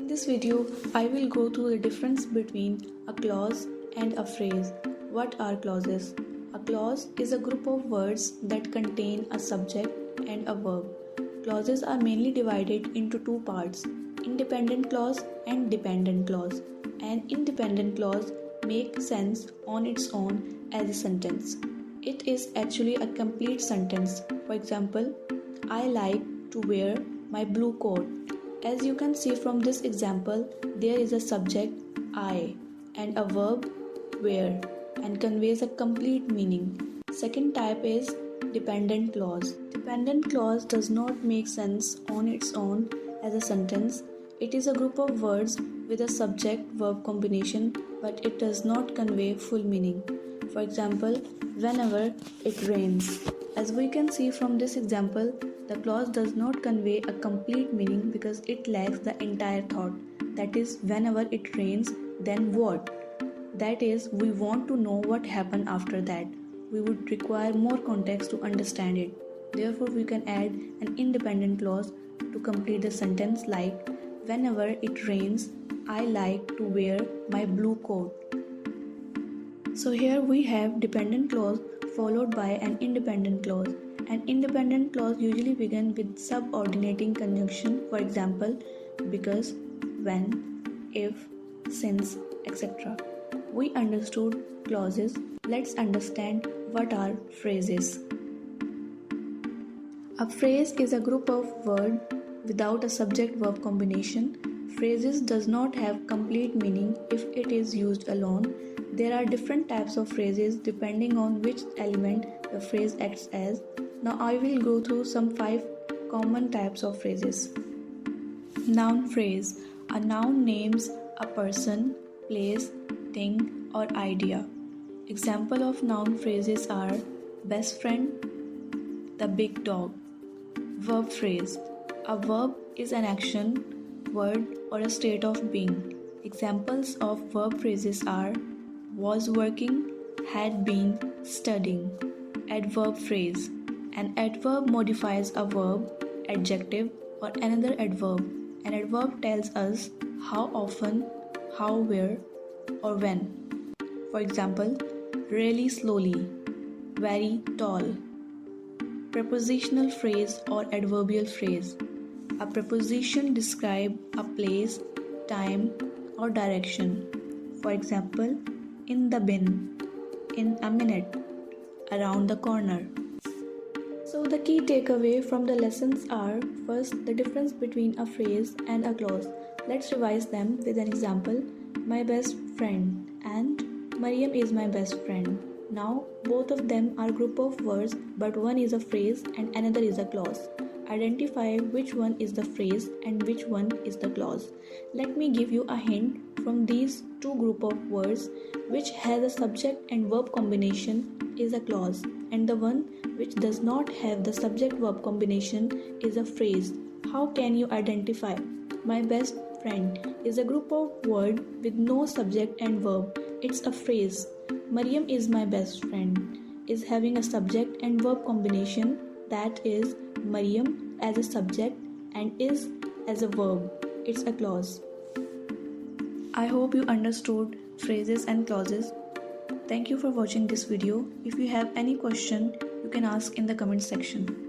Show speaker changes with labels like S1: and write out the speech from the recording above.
S1: this video, I will go through the difference between a clause and a phrase. What are clauses? A clause is a group of words that contain a subject and a verb. Clauses are mainly divided into two parts, independent clause and dependent clause. An independent clause makes sense on its own as a sentence. It is actually a complete sentence. For example, I like to wear my blue coat. As you can see from this example, there is a subject I and a verb wear and conveys a complete meaning. Second type is dependent clause. Dependent clause does not make sense on its own as a sentence. It is a group of words with a subject-verb combination, but it does not convey full meaning. For example, whenever it rains. As we can see from this example, the clause does not convey a complete meaning because it lacks the entire thought. That is, whenever it rains, then what? That is, we want to know what happened after that. We would require more context to understand it. Therefore, we can add an independent clause to complete the sentence like, whenever it rains, I like to wear my blue coat. So here we have dependent clause followed by an independent clause. An independent clause usually begins with subordinating conjunction, for example, because, when, if, since, etc. We understood clauses. Let's understand what are phrases. A phrase is a group of words without a subject-verb combination. Phrases does not have complete meaning if it is used alone. There are different types of phrases depending on which element the phrase acts as. Now I will go through some 5 common types of phrases. Noun phrase. A noun names a person, place, thing or idea. Example of noun phrases are best friend, the big dog. Verb phrase. A verb is an action, word or a state of being. Examples of verb phrases are was working, had been, studying. Adverb phrase. An adverb modifies a verb, adjective or another adverb. An adverb tells us how often, how, where or when. For example, really slowly, very tall. Prepositional phrase or adverbial phrase. A preposition describes a place, time or direction. For example, in the bin, in a minute, around the corner. So the key takeaway from the lessons are, first, the difference between a phrase and a clause. Let's revise them with an example. My best friend and Mariam is my best friend. Now both of them are group of words, but one is a phrase and another is a clause. Identify which one is the phrase and which one is the clause. Let me give you a hint from these two group of words. Which has a subject and verb combination is a clause, and the one which does not have the subject verb combination is a phrase. How can you identify? My best friend is a group of words with no subject and verb. It's a phrase. Mariam is my best friend is having a subject and verb combination, that is Mariam as a subject and is as a verb. It's a clause. I hope you understood phrases and clauses. Thank you for watching this video. If you have any question, you can ask in the comment section.